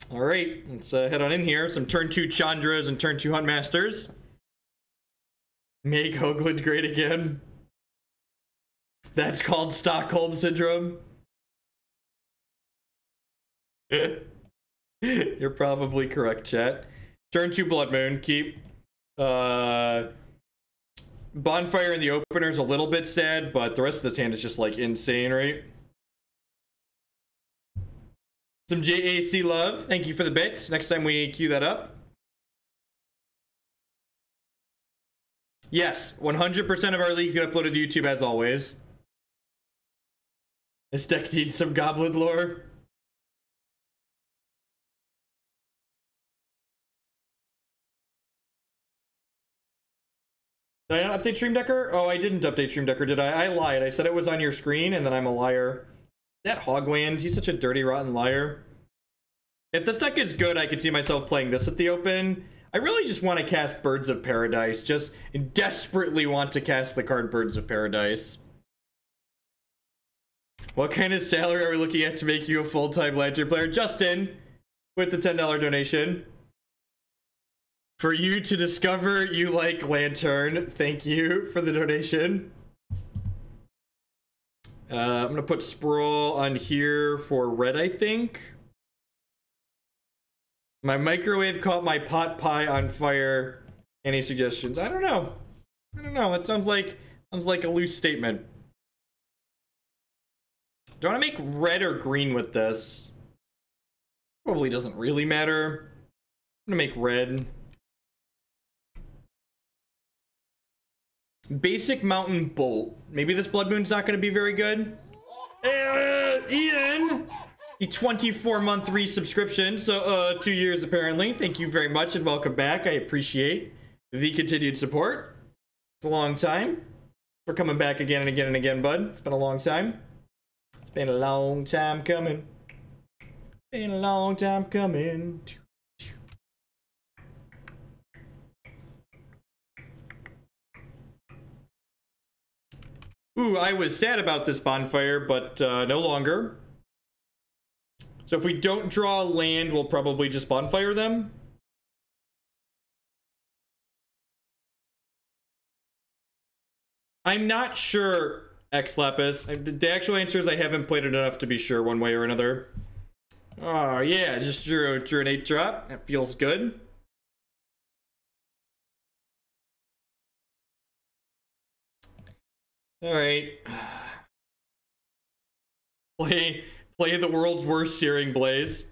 All right, let's head on in here. Some turn 2 Chandras and turn 2 Huntmasters. Make Hoagland great again. That's called Stockholm Syndrome. You're probably correct, chat. Turn 2 Blood Moon, keep. Bonfire in the opener is a little bit sad, but the rest of this hand is just like insane, right? Some JAC love. Thank you for the bits. Next time we queue that up. Yes, 100% of our leagues get uploaded to YouTube as always. This deck needs some goblin lore. Did I not update Stream Decker? Oh, I didn't update Stream Decker, did I? I lied. I said it was on your screen, and then I'm a liar. That Hogland, he's such a dirty, rotten liar. If this deck is good, I could see myself playing this at the open. I really just want to cast Birds of Paradise. Just desperately want to cast the card Birds of Paradise. What kind of salary are we looking at to make you a full-time Lantern player? Justin, with the $10 donation. For you to discover you like Lantern. Thank you for the donation. I'm gonna put Sprawl on here for red, I think. My microwave caught my pot pie on fire. Any suggestions? I don't know. I don't know. That sounds like a loose statement. Do I want to make red or green with this? Probably doesn't really matter. I'm gonna make red. Basic Mountain Bolt. Maybe this Blood Moon's not going to be very good. Ian! The 24-month resubscription. So, 2 years apparently. Thank you very much and welcome back. I appreciate the continued support. It's a long time. We're coming back again and again and again, bud. It's been a long time. It's been a long time coming. Been a long time coming. Ooh, I was sad about this Bonfire, but no longer. So if we don't draw land, we'll probably just Bonfire them. I'm not sure, X Lapis. The actual answer is I haven't played it enough to be sure one way or another. Oh, yeah, just drew an 8-drop. That feels good. All right. Play the world's worst Searing Blaze.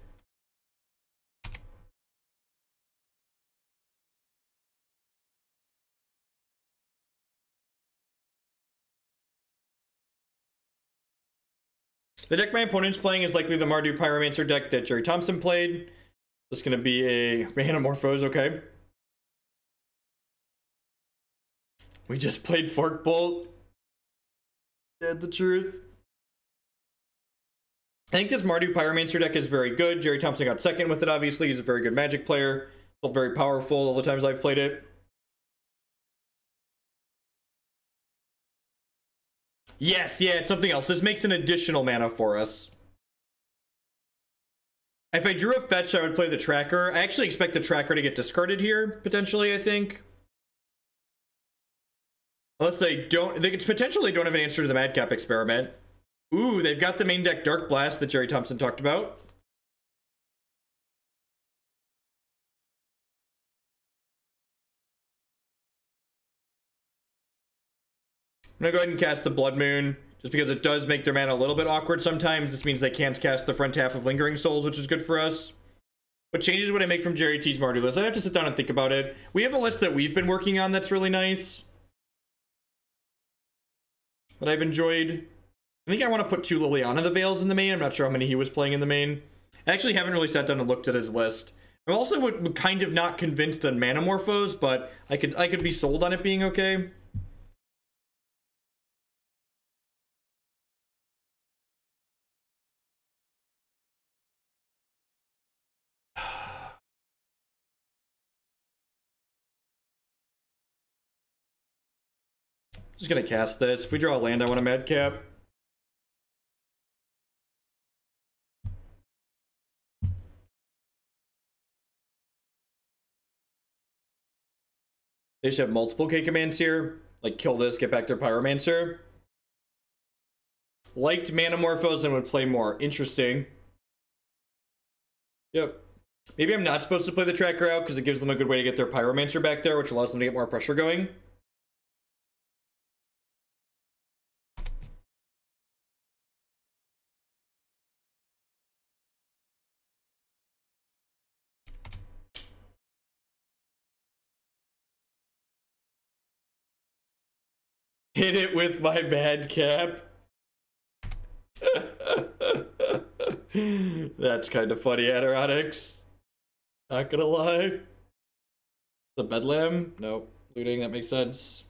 The deck my opponent's playing is likely the Mardu Pyromancer deck that Jerry Thompson played. It's going to be a Manamorphose, okay. We just played Fork Bolt. Said the truth. I think this Mardu Pyromancer deck is very good. Jerry Thompson got second with it, obviously. He's a very good Magic player. Still very powerful all the times I've played it. Yes, yeah, it's something else. This makes an additional mana for us. If I drew a fetch, I would play the Tracker. I actually expect the Tracker to get discarded here, potentially, I think. Unless they don't, they potentially don't have an answer to the Madcap Experiment. Ooh, they've got the main deck Dark Blast that Jerry Thompson talked about. I'm gonna go ahead and cast the Blood Moon, just because it does make their mana a little bit awkward sometimes. This means they can't cast the front half of Lingering Souls, which is good for us. What changes would I make from Jerry T's Mardu list? I'd have to sit down and think about it. We have a list that we've been working on that's really nice, that I've enjoyed. I think I want to put 2 Liliana the Veils in the main. I'm not sure how many he was playing in the main. I actually haven't really sat down and looked at his list. I'm also kind of not convinced on Manamorphose, but I could be sold on it being okay. Just gonna cast this. If we draw a land, I want a Madcap. They should have multiple K commands here. Like, kill this, get back their Pyromancer. Liked Manamorphose and would play more. Interesting. Yep. Maybe I'm not supposed to play the tracker out because it gives them a good way to get their Pyromancer back there, which allows them to get more pressure going. Hit it with my Madcap. That's kind of funny, Adironics. Not gonna lie. The Bedlam? Nope. Looting, that makes sense.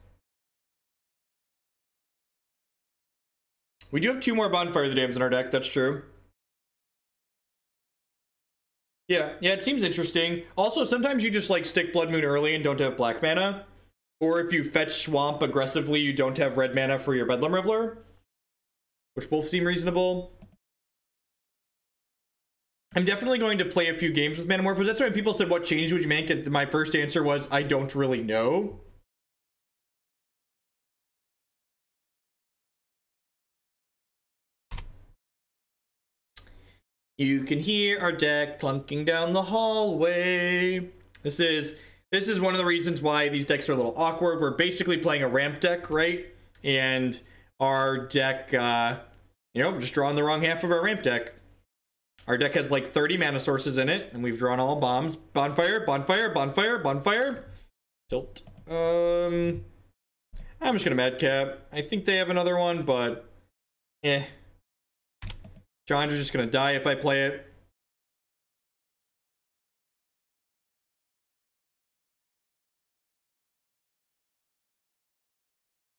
We do have 2 more Bonfire the Dams in our deck, that's true. Yeah, it seems interesting. Also, sometimes you just like stick Blood Moon early and don't have black mana. Or if you fetch Swamp aggressively, you don't have red mana for your Bedlam Reveler. Which both seem reasonable. I'm definitely going to play a few games with Manamorphose. That's why when people said, what change would you make? And my first answer was, I don't really know. You can hear our deck clunking down the hallway. This is one of the reasons why these decks are a little awkward. We're basically playing a ramp deck, right? And our deck, you know, just drawing the wrong half of our ramp deck. Our deck has like 30 mana sources in it, and we've drawn all bombs. Bonfire, bonfire, bonfire, bonfire. Tilt. I'm just gonna Madcap. I think they have another one, but Chandra's just gonna die if I play it.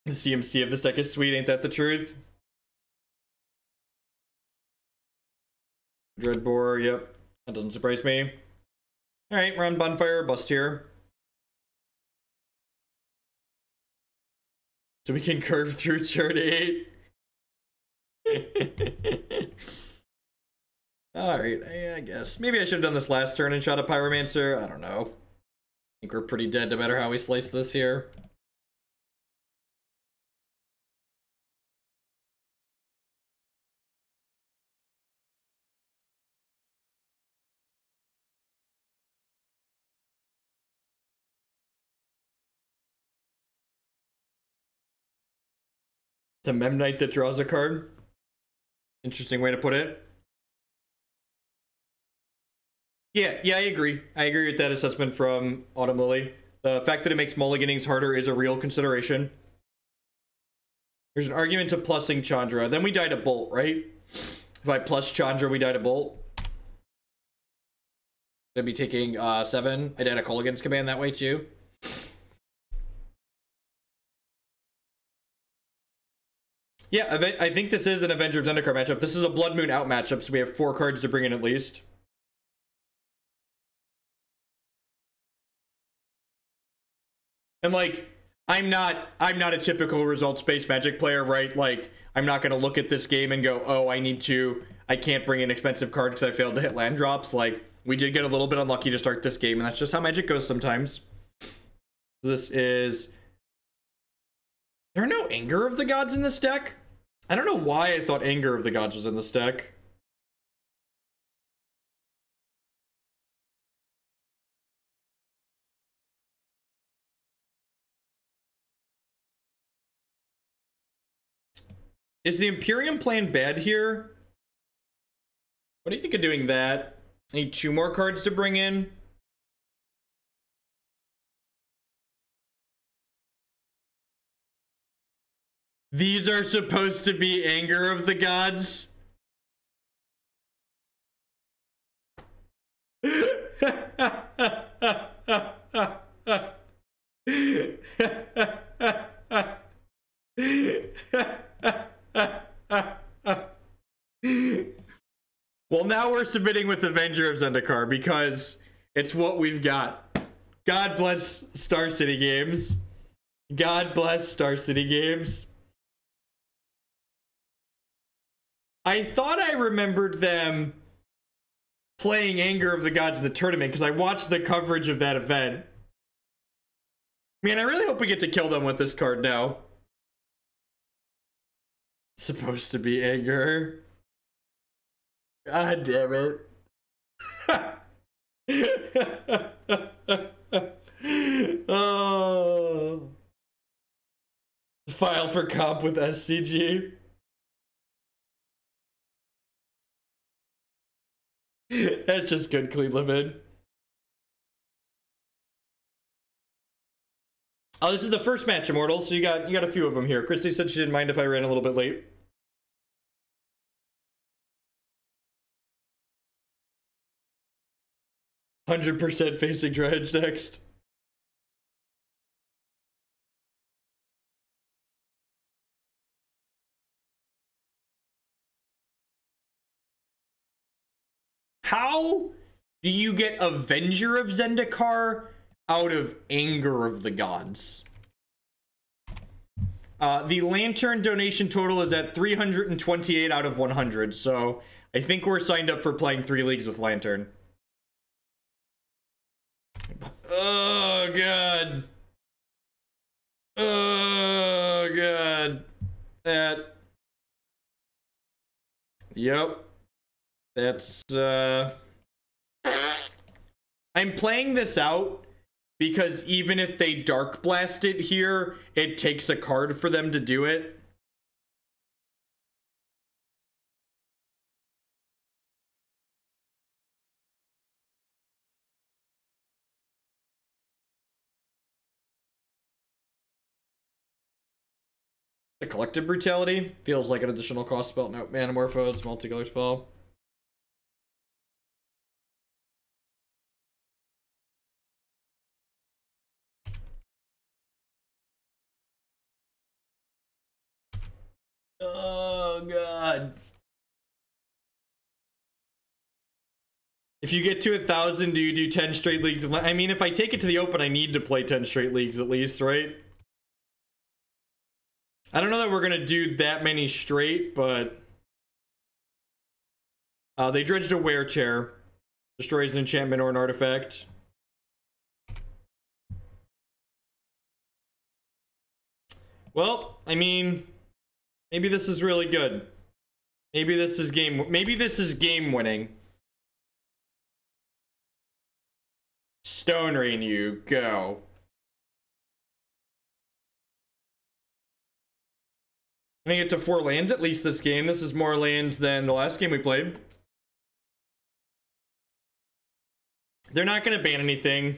The CMC of this deck is sweet, ain't that the truth? Dreadbore, yep. That doesn't surprise me. Alright, we're on Bonfire, bust here. So we can curve through turn 8. Alright, I guess. Maybe I should have done this last turn and shot a Pyromancer. I don't know. I think we're pretty dead no matter how we slice this here. It's a Memnite that draws a card. Interesting way to put it. Yeah, I agree. I agree with that assessment from Autumn Lily. The fact that it makes mulliganings harder is a real consideration. There's an argument to plussing Chandra. Then we die to Bolt, right? If I plus Chandra, we die to Bolt. I'd be taking 7. I'd add a Colligan's command that way too. Yeah, I think this is an Avenger of Zendikar matchup. This is a Blood Moon out matchup, so we have 4 cards to bring in at least. And like, I'm not a typical results-based Magic player, right? Like, I'm not gonna look at this game and go, oh, I can't bring in expensive cards because I failed to hit land drops. Like, we did get a little bit unlucky to start this game, and that's just how Magic goes sometimes. This is... There are no Anger of the Gods in this deck? I don't know why I thought Anger of the Gods was in this deck. Is the Emperion plan bad here? What do you think of doing that? I need 2 more cards to bring in. These are supposed to be Anger of the Gods. Well, now we're submitting with Avenger of Zendikar because it's what we've got. God bless Star City Games. God bless Star City Games. I thought I remembered them playing Anger of the Gods in the tournament because I watched the coverage of that event. Man, I really hope we get to kill them with this card now. Supposed to be anger. God damn it. Oh. File for comp with SCG. That's just good clean living. Oh, this is the first match, Immortal, so you got a few of them here. Christy said she didn't mind if I ran a little bit late. %100% facing Dredge next. How do you get Avenger of Zendikar out of Anger of the Gods? The Lantern donation total is at 328 out of 100, so I think we're signed up for playing 3 leagues with Lantern. Oh, God. Oh, God. That. Yep. That's, I'm playing this out because even if they Dark Blast it here, it takes a card for them to do it. The Collective Brutality feels like an additional cost spell. No, Manamorpho, it's multicolor spell. Oh, God. If you get to 1,000, do you do 10 straight leagues? I mean, if I take it to the open, I need to play 10 straight leagues at least, right? I don't know that we're going to do that many straight, but... they dredged a Wear Chair. Destroys an enchantment or an artifact. Well, I mean... Maybe this is really good. Maybe this is game winning. Stone Rain, you go. I think get to 4 lands at least this game. This is more lands than the last game we played. They're not going to ban anything.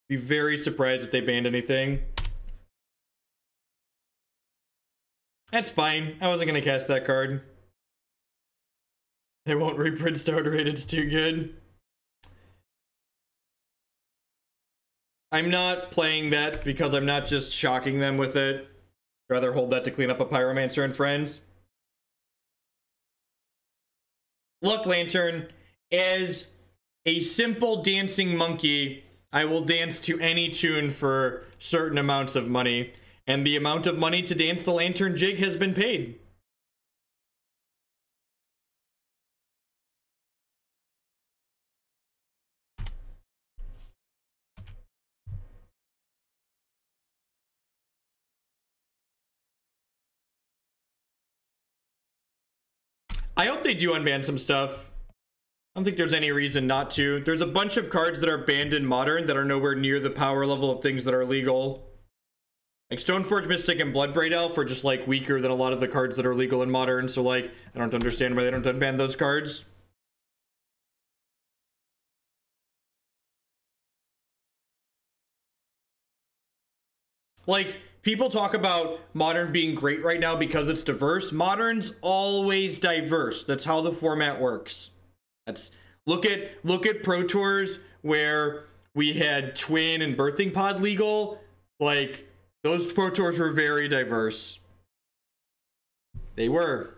Be very surprised if they banned anything. That's fine. I wasn't going to cast that card. They won't reprint Stone Rain. It's too good. I'm not playing that because I'm not just shocking them with it. I'd rather hold that to clean up a Pyromancer and friends. Look, Lantern, as a simple dancing monkey, I will dance to any tune for certain amounts of money. And the amount of money to dance the Lantern jig has been paid. I hope they do unban some stuff. I don't think there's any reason not to. There's a bunch of cards that are banned in Modern that are nowhere near the power level of things that are legal. Like Stoneforge Mystic and Bloodbraid Elf are just like weaker than a lot of the cards that are legal in Modern, so like I don't understand why they don't unban those cards. Like, people talk about Modern being great right now because it's diverse. Modern's always diverse. That's how the format works. That's look at Pro Tours where we had Twin and Birthing Pod legal. Like, those Pro Tours were very diverse. They were.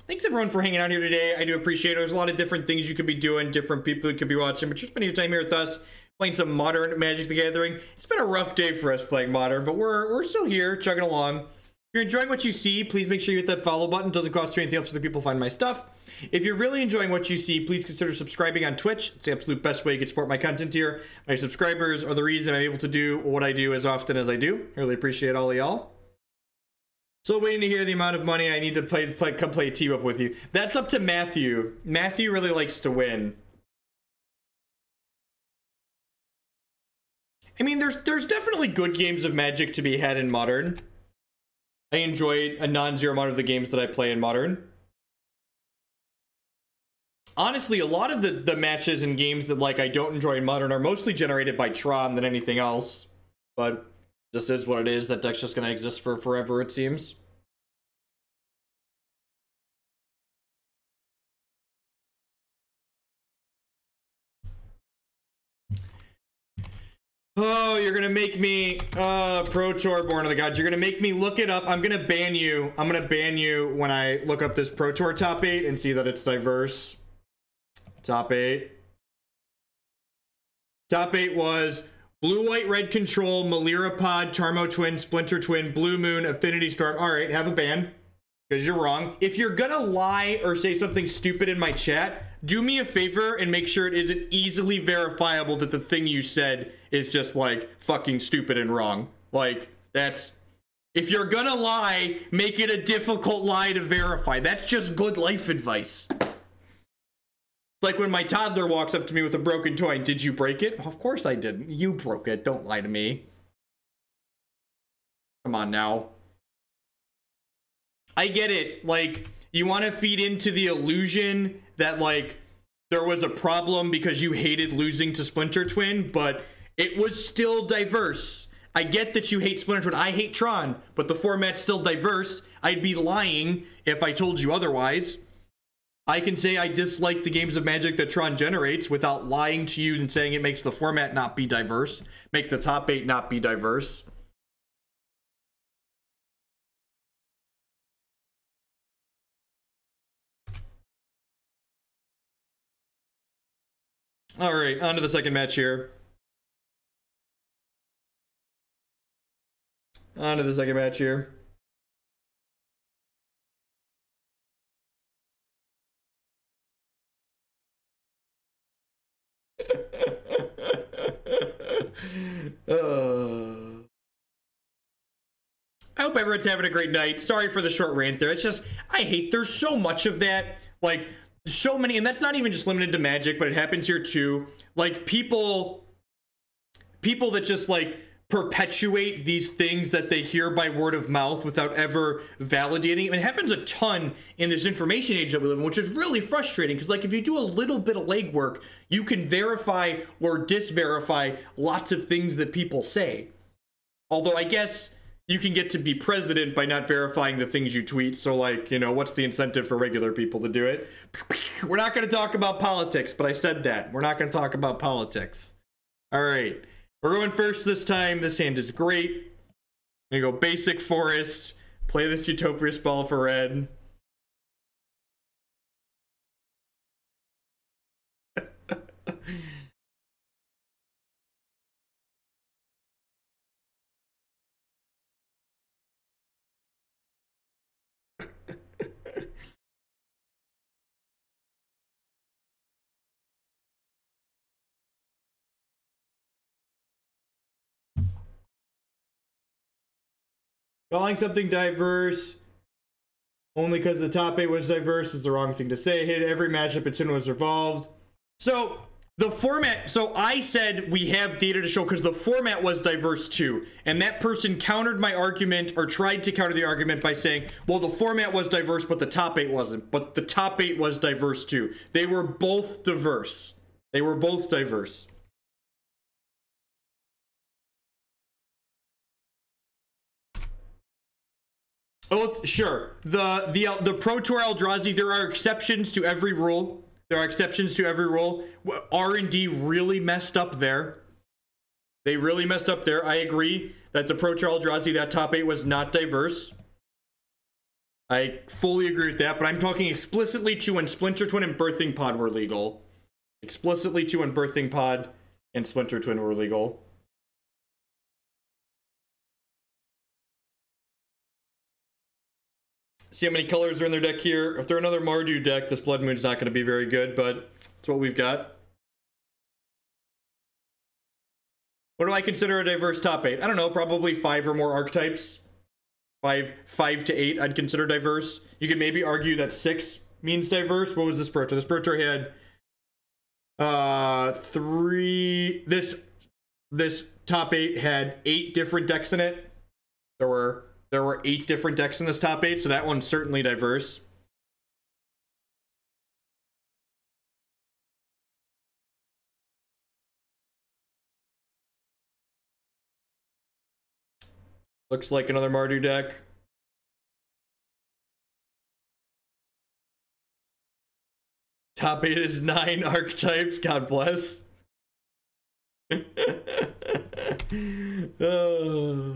Thanks everyone for hanging out here today. I do appreciate it. There's a lot of different things you could be doing, different people you could be watching, but you're spending your time here with us, playing some Modern Magic the Gathering. It's been a rough day for us playing Modern, but we're still here, chugging along. you're enjoying what you see, please make sure you hit that follow button. It doesn't cost you anything else so that people find my stuff. If you're really enjoying what you see, please consider subscribing on Twitch. It's the absolute best way you can support my content here. My subscribers are the reason I'm able to do what I do as often as I do. I really appreciate all of y'all. So waiting to hear the amount of money I need to come play team up with you. That's up to Matthew. Matthew really likes to win. I mean, there's definitely good games of Magic to be had in Modern. I enjoy a non-zero amount of the games that I play in Modern. Honestly, a lot of the matches and games that like I don't enjoy in Modern are mostly generated by Tron than anything else. But this is what it is. That deck's just going to exist for forever, it seems. Oh, you're gonna make me Pro Tour Born of the Gods. You're gonna make me look it up. I'm gonna ban you. I'm gonna ban you when I look up this Pro Tour top 8 and see that it's diverse. Top 8. Top 8 was Blue White Red Control, Malira Pod, Tarmo Twin, Splinter Twin, Blue Moon, Affinity Storm. All right, have a ban because you're wrong. If you're gonna lie or say something stupid in my chat, do me a favor and make sure it isn't easily verifiable that the thing you said is just like fucking stupid and wrong. Like that's, if you're gonna lie, make it a difficult lie to verify. That's just good life advice. Like when my toddler walks up to me with a broken toy, did you break it? Of course I didn't. You broke it. Don't lie to me. Come on now. I get it. Like, you want to feed into the illusion that, like, there was a problem because you hated losing to Splinter Twin, but it was still diverse. I get that you hate Splinter Twin. I hate Tron, but the format's still diverse. I'd be lying if I told you otherwise. I can say I dislike the games of Magic that Tron generates without lying to you and saying it makes the format not be diverse, make the top 8 not be diverse. All right, on to the second match here. On to the second match here. I hope everyone's having a great night. Sorry for the short rant there. It's just, I hate, there's so much of that. Like, so many, and that's not even just limited to Magic, but it happens here too. Like, people that just, like, perpetuate these things that they hear by word of mouth without ever validating. I mean, it happens a ton in this information age that we live in, which is really frustrating because, like, if you do a little bit of legwork, you can verify or disverify lots of things that people say. Although I guess you can get to be president by not verifying the things you tweet. So, like, you know, what's the incentive for regular people to do it? We're not going to talk about politics, but I said that. We're not going to talk about politics. All right. We're going first this time. This hand is great. I'm going to go basic forest. Play this Utopia Sprawl for red. Calling something diverse only because the top 8 was diverse is the wrong thing to say. Hit every matchup its in was revolved. So the format, so I said we have data to show because the format was diverse too. And that person countered my argument or tried to counter the argument by saying, well, the format was diverse, but the top 8 wasn't. But the top 8 was diverse too. They were both diverse. They were both diverse. Oh, sure. The Pro Tour Eldrazi, there are exceptions to every rule. There are exceptions to every rule. R&D really messed up there. They really messed up there. I agree that the Pro Tour Eldrazi, that top 8 was not diverse. I fully agree with that, but I'm talking explicitly to when Splinter Twin and Birthing Pod were legal. Explicitly to when Birthing Pod and Splinter Twin were legal. See how many colors are in their deck here. If they're another Mardu deck, this Blood Moon's not going to be very good, but it's what we've got. What do I consider a diverse top 8? I don't know, probably 5 or more archetypes. 5 to 8 I'd consider diverse. You could maybe argue that 6 means diverse. What was this Spiritor? This Spiritor had 3... This top 8 had 8 different decks in it. There were 8 different decks in this top 8, so that one's certainly diverse. Looks like another Mardu deck. Top 8 is 9 archetypes. God bless. Oh.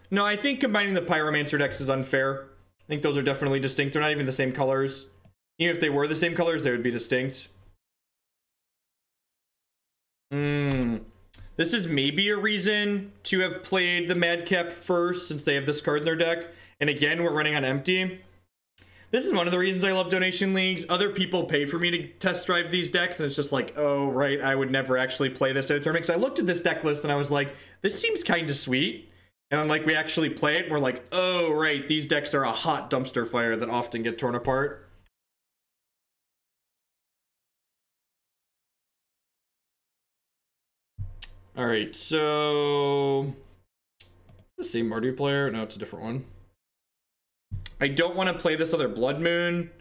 No, I think combining the Pyromancer decks is unfair. I think those are definitely distinct. They're not even the same colors. Even if they were the same colors, they would be distinct. This is maybe a reason to have played the Madcap first, since they have this card in their deck. And again, we're running on empty. This is one of the reasons I love donation leagues. Other people pay for me to test drive these decks, and it's just like, oh, right, I would never actually play this at a tournament. Because I looked at this deck list, and I was like, this seems kind of sweet. And then, like, we actually play it, and we're like, oh, right, these decks are a hot dumpster fire that often get torn apart. All right, so... the same Mardu player? No, it's a different one. I don't want to play this other Blood Moon.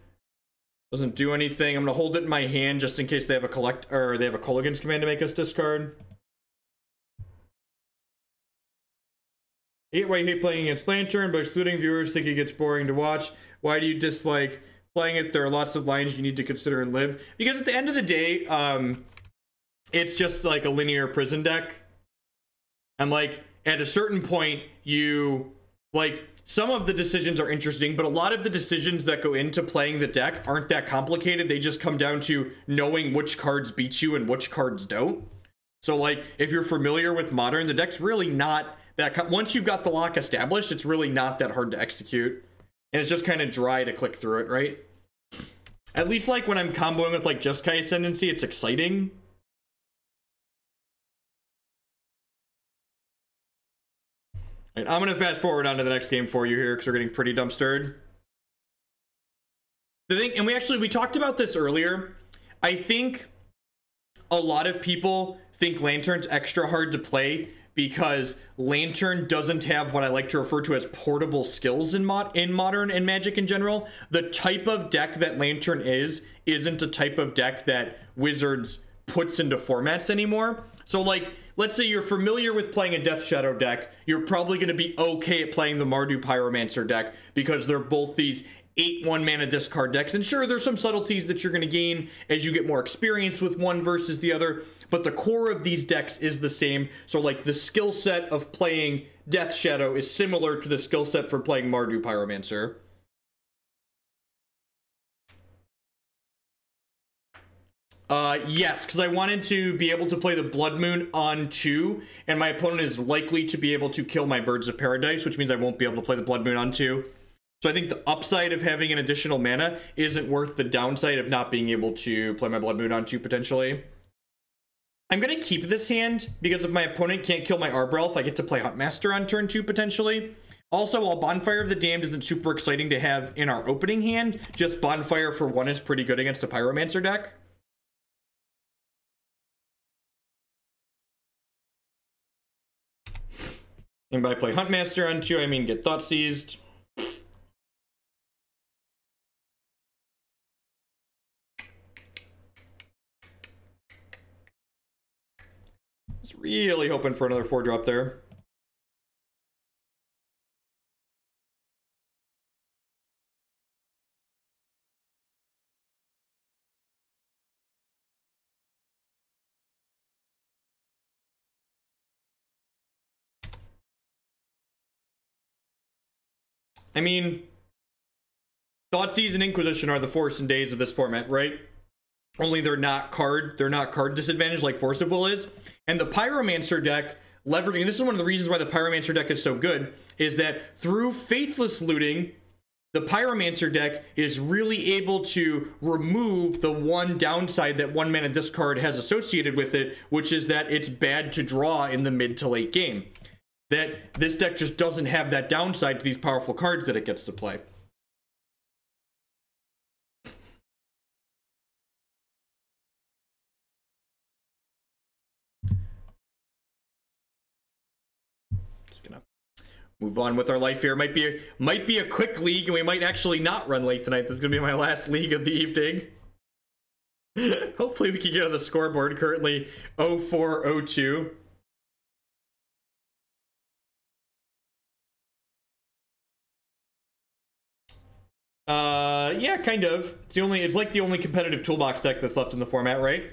Doesn't do anything. I'm going to hold it in my hand just in case they have a Kolaghan's command to make us discard. I hate why you hate playing against Lantern, but excluding viewers think it gets boring to watch. Why do you dislike playing it? There are lots of lines you need to consider and live. Because at the end of the day, it's just like a linear prison deck. And like, at a certain point, you, like, some of the decisions are interesting, but a lot of the decisions that go into playing the deck aren't that complicated. They just come down to knowing which cards beat you and which cards don't. So like, if you're familiar with Modern, the deck's really not that, once you've got the lock established, it's really not that hard to execute. And it's just kind of dry to click through it, right? At least like when I'm comboing with like Jeskai Ascendancy, it's exciting. Right, I'm going to fast forward on to the next game for you here because we're getting pretty dumpstered. The thing, and we talked about this earlier. I think a lot of people think Lantern's extra hard to play because Lantern doesn't have what I like to refer to as portable skills in Modern and Magic in general. The type of deck that Lantern isn't a type of deck that Wizards puts into formats anymore. So like, let's say you're familiar with playing a Death Shadow deck, you're probably going to be okay at playing the Mardu Pyromancer deck because they're both these 8/1 mana discard decks. And sure, there's some subtleties that you're going to gain as you get more experience with one versus the other, but the core of these decks is the same. So like, the skill set of playing Death Shadow is similar to the skill set for playing Mardu Pyromancer. Yes, because I wanted to be able to play the Blood Moon on 2, and my opponent is likely to be able to kill my Birds of Paradise, which means I won't be able to play the Blood Moon on 2. So I think the upside of having an additional mana isn't worth the downside of not being able to play my Blood Moon on 2 potentially. I'm going to keep this hand because if my opponent can't kill my Arbor Elf, I get to play Huntmaster on turn 2 potentially. Also, while Bonfire of the Damned isn't super exciting to have in our opening hand, just Bonfire for 1 is pretty good against a Pyromancer deck. And by play Huntmaster on 2, I mean get Thought Seized. Was really hoping for another 4-drop there. I mean, Thoughtseize and Inquisition are the Force and Days of this format, right? Only they're not card disadvantage like Force of Will is. And the Pyromancer deck leveraging, and this is one of the reasons why the Pyromancer deck is so good, is that through Faithless looting, the Pyromancer deck is really able to remove the one downside that one mana discard has associated with it, which is that it's bad to draw in the mid to late game. That this deck just doesn't have that downside to these powerful cards that it gets to play. Move on with our life here. Might be a quick league, and we might actually not run late tonight. This is gonna be my last league of the evening. Hopefully we can get on the scoreboard. Currently 0402. Yeah, kind of. It's like the only competitive toolbox deck that's left in the format, right?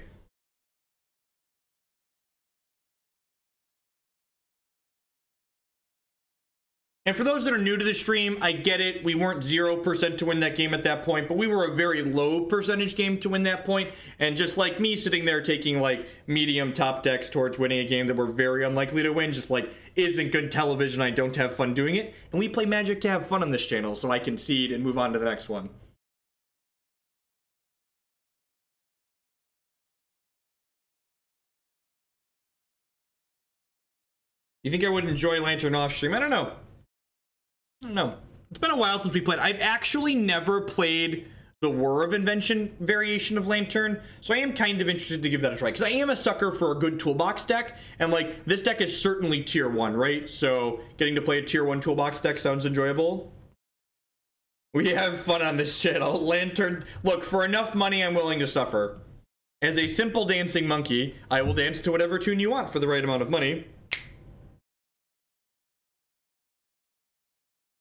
And for those that are new to the stream, I get it. We weren't 0% to win that game at that point, but we were a very low percentage game to win that point. And just like me sitting there taking like medium top decks towards winning a game that we're very unlikely to win, just like isn't good television. I don't have fun doing it. And we play Magic to have fun on this channel, so I concede and move on to the next one. You think I would enjoy Lantern off stream? I don't know. I don't know. It's been a while since we played. I've actually never played the War of Invention variation of Lantern, so I am kind of interested to give that a try, because I am a sucker for a good toolbox deck, and like, this deck is certainly tier 1, right? So getting to play a tier 1 toolbox deck sounds enjoyable. We have fun on this channel. Lantern, look, for enough money, I'm willing to suffer. As a simple dancing monkey, I will dance to whatever tune you want for the right amount of money.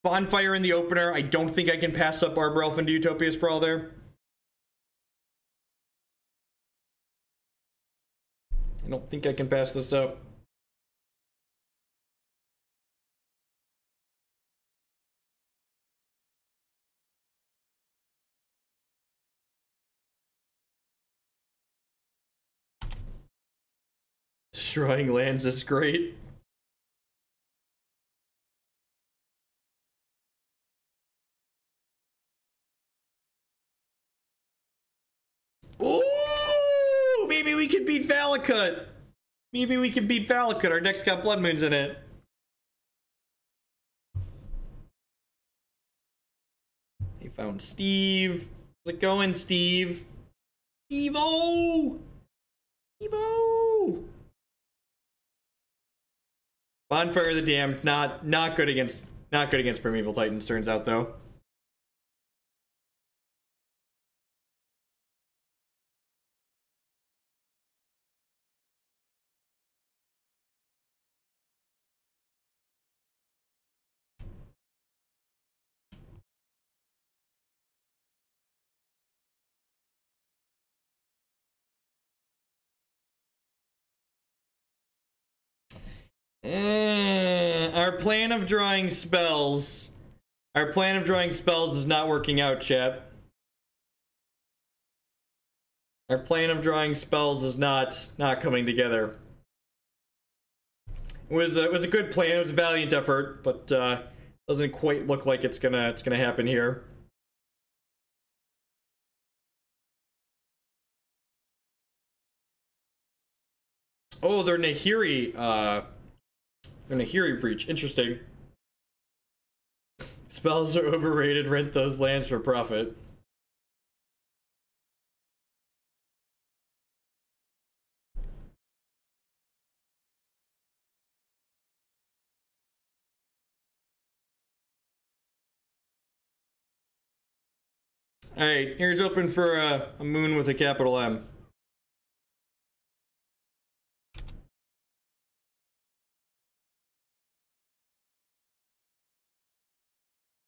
Bonfire in the opener. I don't think I can pass up Arbor Elf into Utopia Sprawl there. I don't think I can pass this up. Destroying lands is great. Ooh, maybe we can beat Valakut. Maybe we can beat Valakut. Our deck's got Blood Moons in it. They found Steve. How's it going, Steve? Steve-o! Steve-o! Bonfire of the Damned, not good against Primeval Titans, turns out though. Our plan of drawing spells. Our plan of drawing spells is not working out, chat. Our plan of drawing spells is not coming together. It was a good plan. It was a valiant effort, but doesn't quite look like it's gonna happen here. Oh, they're Nahiri. They're Nahiri Breach. Interesting. Spells are overrated. Rent those lands for profit. Alright, here's open for a moon with a capital M.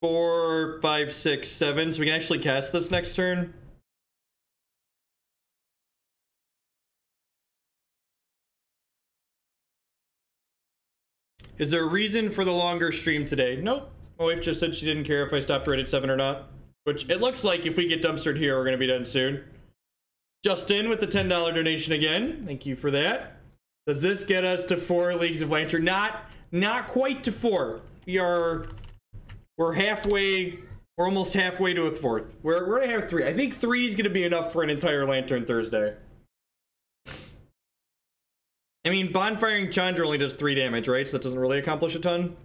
4, 5, 6, 7. So we can actually cast this next turn. Is there a reason for the longer stream today? Nope. My wife just said she didn't care if I stopped right at 7 or not. Which it looks like if we get dumpstered here, we're going to be done soon. Justin with the $10 donation again. Thank you for that. Does this get us to 4 Leagues of Lantern? Not quite to 4. We're halfway. We're almost halfway to a 4th. We're gonna have 3. I think 3 is gonna be enough for an entire Lantern Thursday. I mean, Bonfiring Chandra only does 3 damage, right? So that doesn't really accomplish a ton.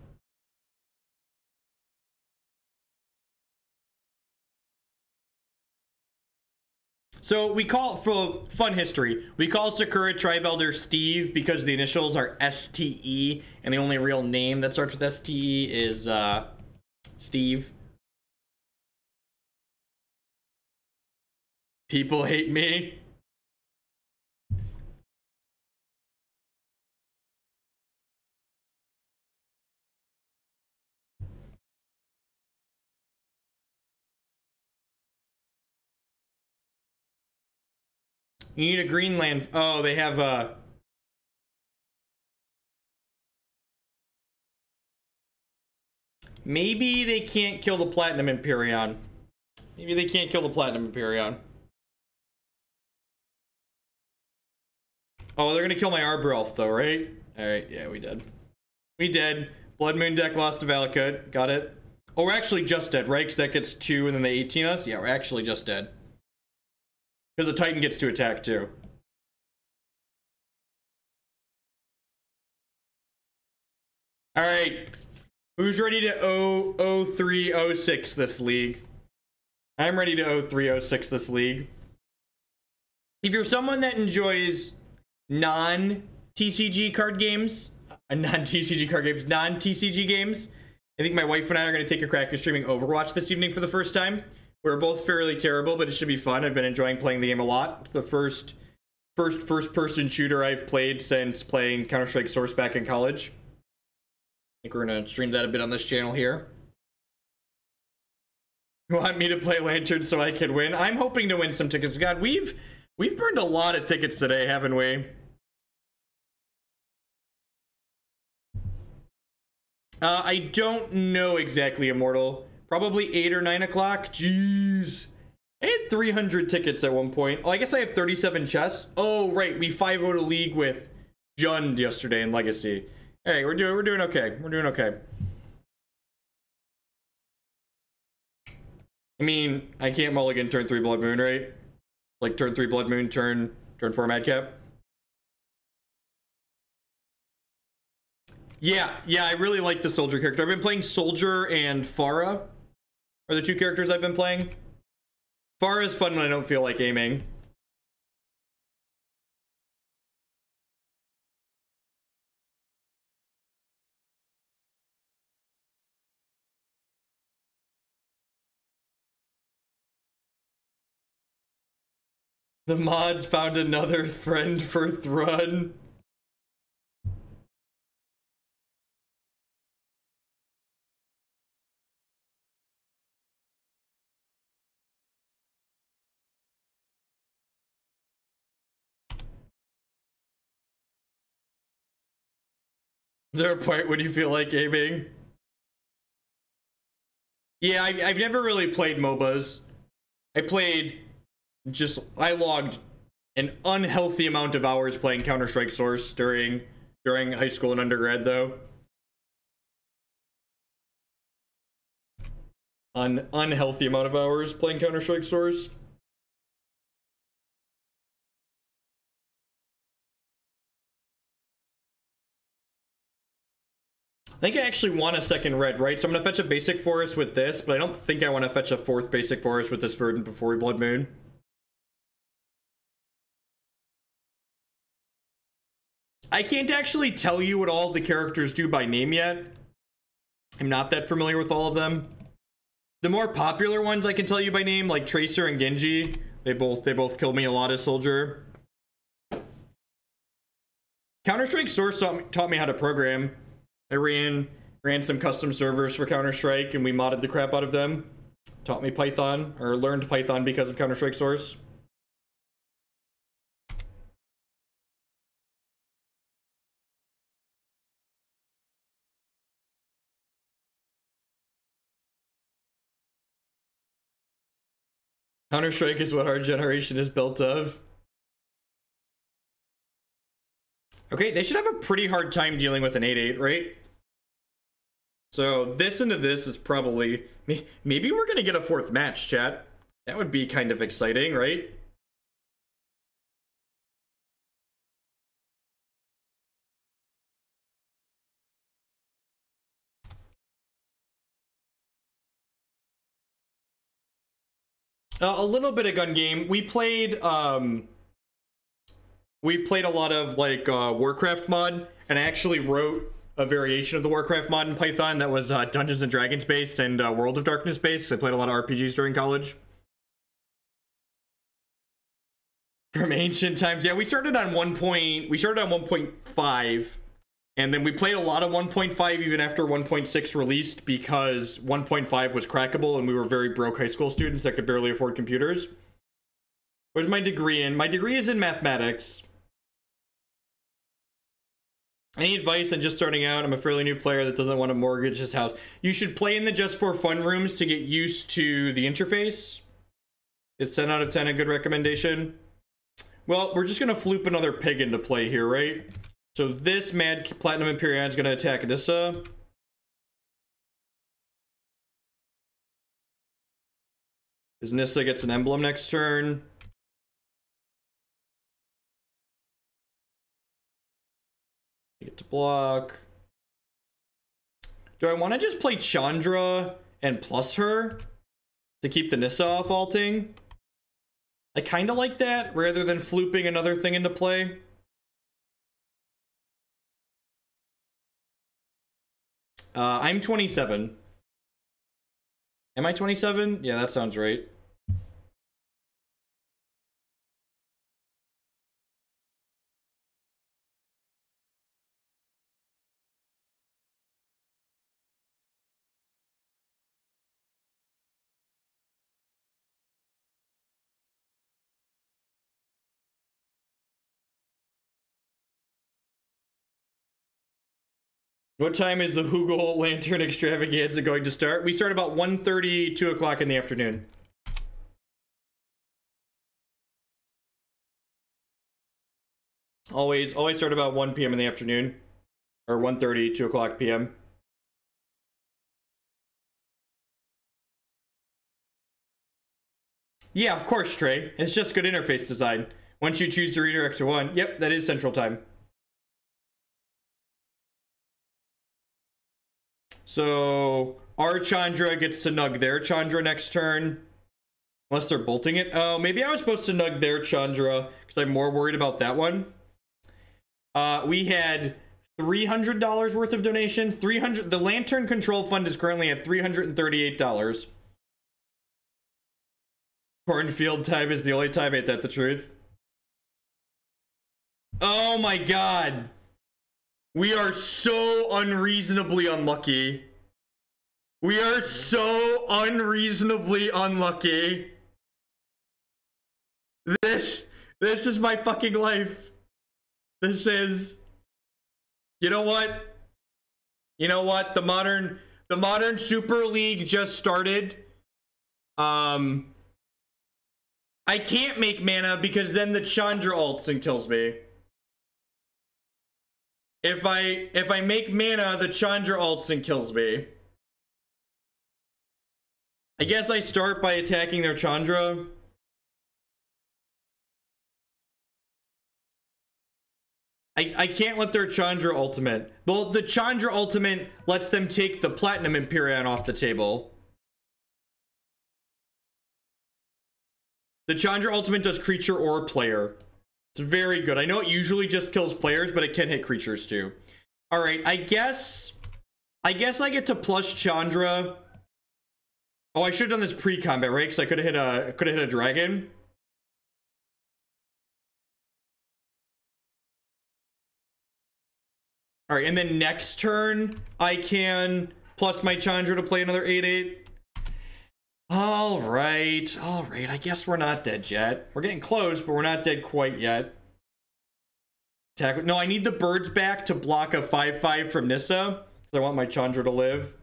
So we call, for fun history, we call Sakura Tribe Elder Steve because the initials are STE, and the only real name that starts with STE is Steve. People hate me. You need a green land. Oh, they have maybe they can't kill the Platinum Emperion. Maybe they can't kill the Platinum Emperion. Oh, they're gonna kill my Arbor Elf though, right? Alright, yeah, we did. We did. Blood Moon deck lost to Valakut. Got it. Oh, we're actually just dead, right? Because that gets 2 and then they 18 us? Yeah, we're actually just dead. Because the Titan gets to attack too. Alright. Who's ready to 0306 this league? I'm ready to 0306 this league. If you're someone that enjoys non-TCG card games, non-TCG games, I think my wife and I are going to take a crack at streaming Overwatch this evening for the first time. We're both fairly terrible, but it should be fun. I've been enjoying playing the game a lot. It's the first first-person shooter I've played since playing Counter-Strike Source back in college. I think we're going to stream that a bit on this channel here. You want me to play Lantern so I can win? I'm hoping to win some tickets. God, we've burned a lot of tickets today, haven't we? I don't know exactly, Immortal. Probably 8 or 9 o'clock. Jeez. I had 300 tickets at one point. Oh, I guess I have 37 chests. Oh, right. We 5-0'd a league with Jund yesterday in Legacy. Hey, we're doing okay. We're doing okay. I mean, I can't mulligan turn 3 Blood Moon, right? Like turn 3 Blood Moon, turn 4 Madcap. Yeah, I really like the Soldier character. I've been playing Soldier and Pharah are the 2 characters I've been playing. Pharah is fun when I don't feel like aiming. The mods found another friend for Thrun. Is there a point when you feel like aiming? Yeah, I've never really played MOBAs. I logged an unhealthy amount of hours playing Counter-Strike Source during high school and undergrad, though. An unhealthy amount of hours playing Counter-Strike Source. I think I actually want a second red, right? So I'm gonna fetch a basic forest with this, but I don't think I want to fetch a 4th basic forest with this Verdant before we Blood Moon. I can't actually tell you what all the characters do by name yet. I'm not that familiar with all of them. The more popular ones I can tell you by name, like Tracer and Genji. They both killed me a lot as Soldier. Counter-Strike Source taught me how to program. I ran some custom servers for Counter-Strike and we modded the crap out of them. Taught me Python, or learned Python because of Counter-Strike Source. Counter-Strike is what our generation is built of. Okay, they should have a pretty hard time dealing with an 8/8, right? So this into this is probably... Maybe we're going to get a fourth match, chat. That would be kind of exciting, right? A little bit of gun game. We played a lot of like Warcraft mod, and I actually wrote a variation of the Warcraft mod in Python that was Dungeons and Dragons based and World of Darkness based. I played a lot of RPGs during college. From ancient times, yeah, we started on 1.5, and then we played a lot of 1.5 even after 1.6 released because 1.5 was crackable and we were very broke high school students that could barely afford computers. Where's my degree in? My degree is in mathematics. Any advice on just starting out? I'm a fairly new player that doesn't want to mortgage his house. You should play in the just for fun rooms to get used to the interface. Is 10 out of 10 a good recommendation? Well, we're just going to floop another pig into play here, right? So this mad Platinum Emperion is going to attack Nissa. As Nissa gets an emblem next turn. Get to block. Do I want to just play Chandra and plus her to keep the Nissa off alting? I kind of like that rather than flooping another thing into play. I'm 27. Am I 27? Yeah, that sounds right. What time is the Hugel Lantern Extravaganza going to start? We start about 1:30, 2 o'clock in the afternoon. Always start about 1 p.m. in the afternoon. Or 1:30, 2 o'clock p.m. Yeah, of course, Trey. It's just good interface design. Once you choose to redirect to 1, yep, that is Central Time. So our Chandra gets to nug their Chandra next turn. Unless they're bolting it. Oh, maybe I was supposed to nug their Chandra because I'm more worried about that one. We had $300 worth of donations. The Lantern Control Fund is currently at $338. Cornfield time is the only time. Ain't that the truth? Oh my god. We are so unreasonably unlucky. We are so unreasonably unlucky. This is my fucking life. This is... You know what? You know what? The modern Super League just started. I can't make mana because then the Chandra ults and kills me. If I make mana, the Chandra ults and kills me. I guess I start by attacking their Chandra. I can't let their Chandra ultimate. Well, the Chandra ultimate lets them take the Platinum Emperion off the table. The Chandra ultimate does creature or player. It's very good. I know it usually just kills players, but it can hit creatures too. All right, I guess I get to plus Chandra. Oh, I should have done this pre-combat, right? Because I could have hit a dragon. All right, and then next turn I can plus my Chandra to play another 8/8. All right. I guess we're not dead yet. We're getting close, but we're not dead quite yet. Attack. No, I need the birds back to block a 5/5 from Nissa. So I want my Chandra to live.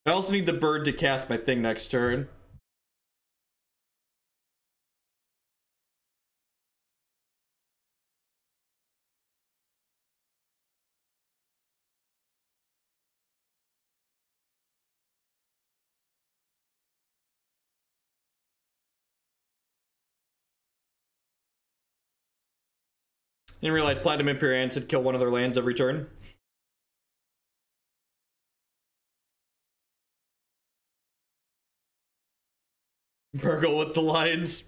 I also need the bird to cast my thing next turn. Didn't realize Platinum Emperion would kill one of their lands every turn. Burgle with the lines.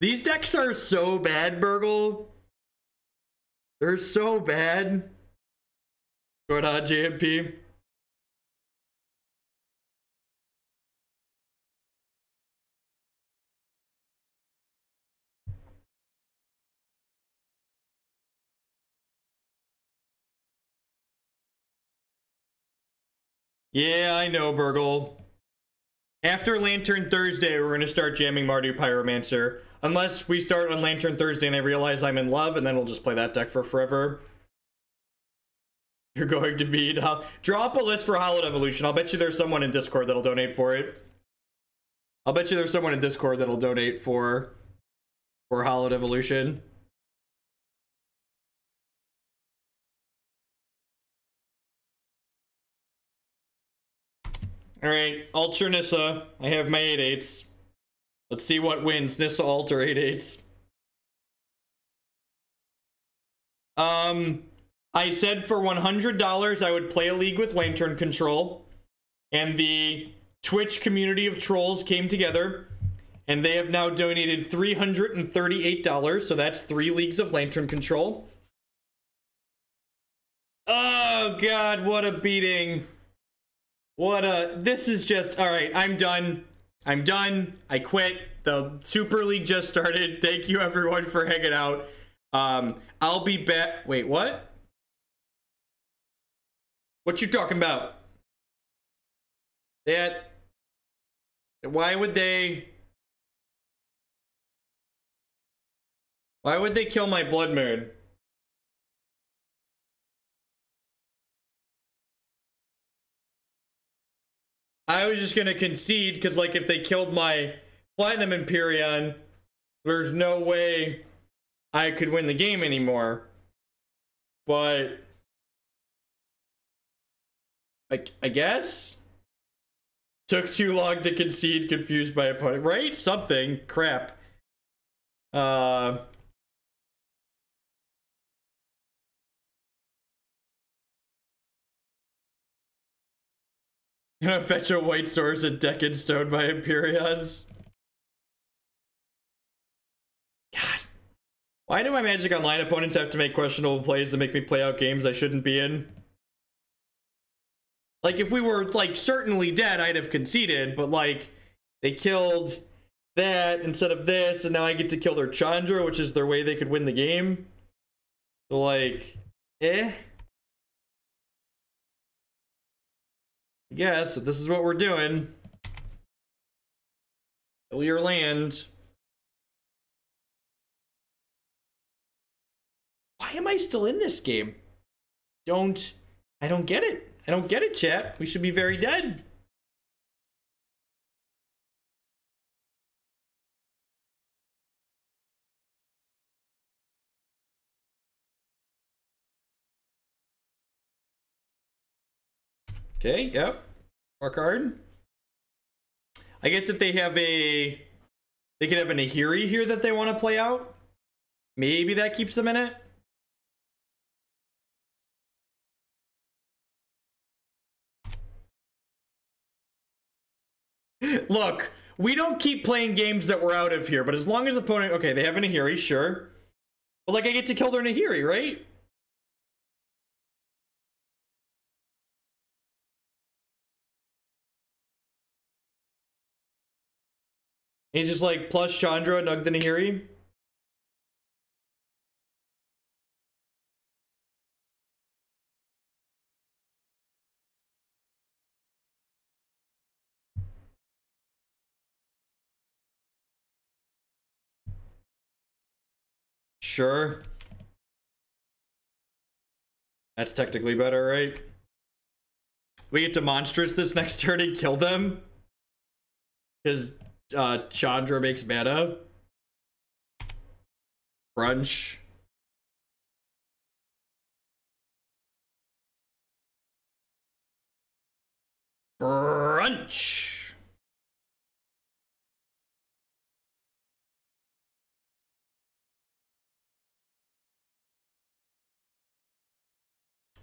These decks are so bad, Burgle. They're so bad. Good on JMP. Yeah, I know, Burgle. After Lantern Thursday, we're going to start jamming Mardu Pyromancer. Unless we start on Lantern Thursday and I realize I'm in love, and then we'll just play that deck for forever. You're going to be... draw up a list for Hallowed Evolution. I'll bet you there's someone in Discord that'll donate for it. I'll bet you there's someone in Discord that'll donate for Hallowed Evolution. Alright, Ultra Nissa. I have my 8/8s. Let's see what wins. Nissa Ultra 8/8s. I said for $100 I would play a league with Lantern Control. And the Twitch community of trolls came together. And they have now donated $338. So that's 3 leagues of Lantern Control. Oh god, what a beating. What a... This is just... Alright, I'm done. I'm done. I quit. The Super League just started. Thank you everyone for hanging out. I'll be back... Wait, what? What you talking about? That... Why would they... Why would they kill my Blood Moon? I was just gonna concede, because, like, if they killed my Platinum Emperion, there's no way I could win the game anymore. But... I guess? Took too long to concede, confused by opponent. Right? Something. Crap. Gonna fetch a white source and deck in stone by Emperions. God. Why do my Magic Online opponents have to make questionable plays to make me play out games I shouldn't be in? Like, if we were, like, certainly dead, I'd have conceded, but, like, they killed that instead of this, and now I get to kill their Chandra, which is their way they could win the game. So, like, I guess if this is what we're doing. Kill your land. Why am I still in this game? I don't get it. I don't get it, chat. We should be very dead. Okay, yep. Our card. I guess if they have a... They could have an Ahiri here that they want to play out. Maybe that keeps them in it. Look, we don't keep playing games that we're out of here, but as long as opponent... Okay, they have an Ahiri, sure. But, like, I get to kill their Ahiri, right? He's just like, plus Chandra, Nug the Nahiri. Sure. That's technically better, right? We get to Monstrous this next turn and kill them. Because Chandra makes mana. Brunch. Brunch.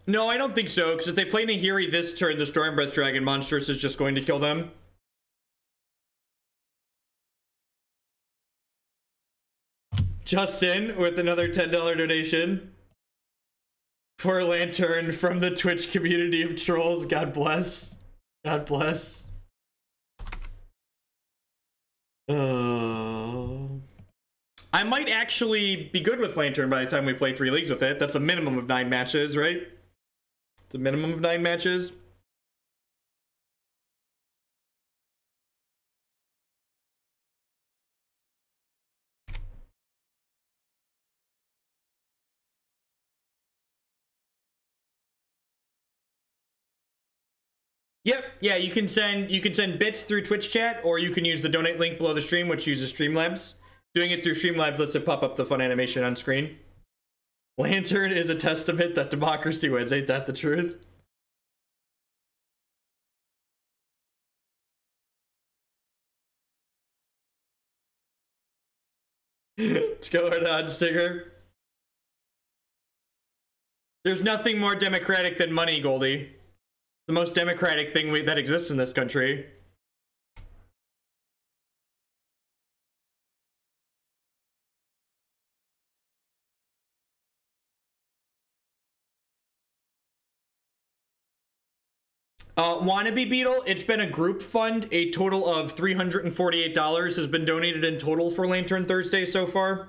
No, I don't think so, because if they play Nahiri this turn, the Stormbreath Dragon Monstrous is just going to kill them. Justin with another $10 donation for a lantern from the Twitch community of trolls. God bless. God bless. I might actually be good with lantern by the time we play 3 leagues with it. That's a minimum of 9 matches, right? It's a minimum of 9 matches. Yep, yeah, you can send bits through Twitch chat, or you can use the donate link below the stream, which uses Streamlabs. Doing it through Streamlabs lets it pop up the fun animation on screen. Lantern is a testament that democracy wins. Ain't that the truth? What's going on, Stinger? There's nothing more democratic than money, Goldie. The most democratic thing that exists in this country. Wannabe Beetle, it's been a group fund. A total of $348 has been donated in total for Lantern Thursday so far.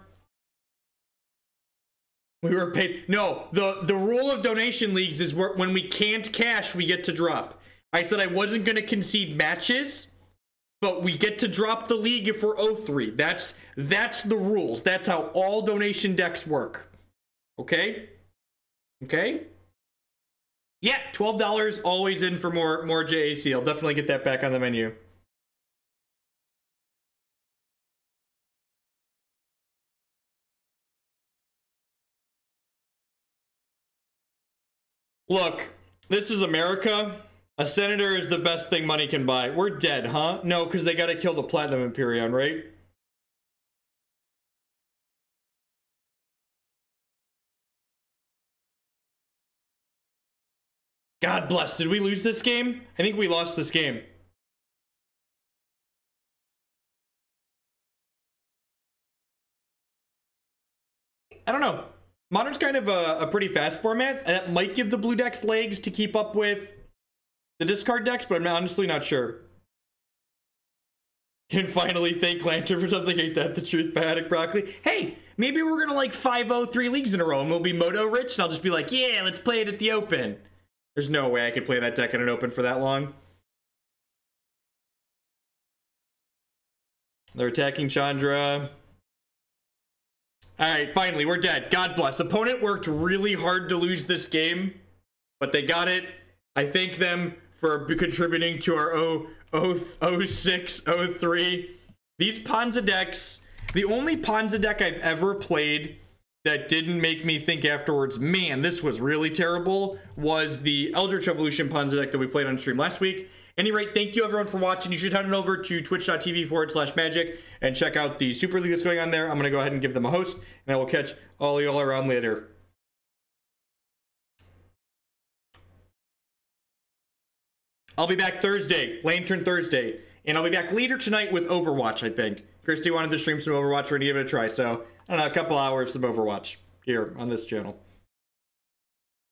We were paid. No, the rule of donation leagues is when we can't cash, we get to drop. I said I wasn't going to concede matches, but we get to drop the league if we're 0-3. That's the rules. That's how all donation decks work. Okay? Okay? Yeah, $12 always in for more JAC. I'll definitely get that back on the menu. Look, this is America. A senator is the best thing money can buy. We're dead, huh? No, because they got to kill the Platinum Emperion, right? God bless. Did we lose this game? I think we lost this game. I don't know. Modern's kind of a pretty fast format. That might give the blue decks legs to keep up with the discard decks, but I'm honestly not sure. Can finally thank Lantern for something. Ain't that the truth, Paddock Broccoli? Hey, maybe we're gonna like 5-0 3 leagues in a row and we'll be Moto rich and I'll just be like, yeah, let's play it at the Open. There's no way I could play that deck in an Open for that long. They're attacking Chandra. Alright, finally, we're dead. God bless. Opponent worked really hard to lose this game, but they got it. I thank them for contributing to our 06-03. These Ponza decks, the only Ponza deck I've ever played that didn't make me think afterwards, man, this was really terrible, was the Eldritch Evolution Ponza deck that we played on stream last week. Any rate, thank you everyone for watching. You should head on over to twitch.tv/magic and check out the Super League that's going on there. I'm going to go ahead and give them a host, and I will catch all y'all around later. I'll be back Thursday, Lantern Thursday, and I'll be back later tonight with Overwatch, I think. Christy wanted to stream some Overwatch, we're going to give it a try, so, I don't know, a couple hours of Overwatch here on this channel.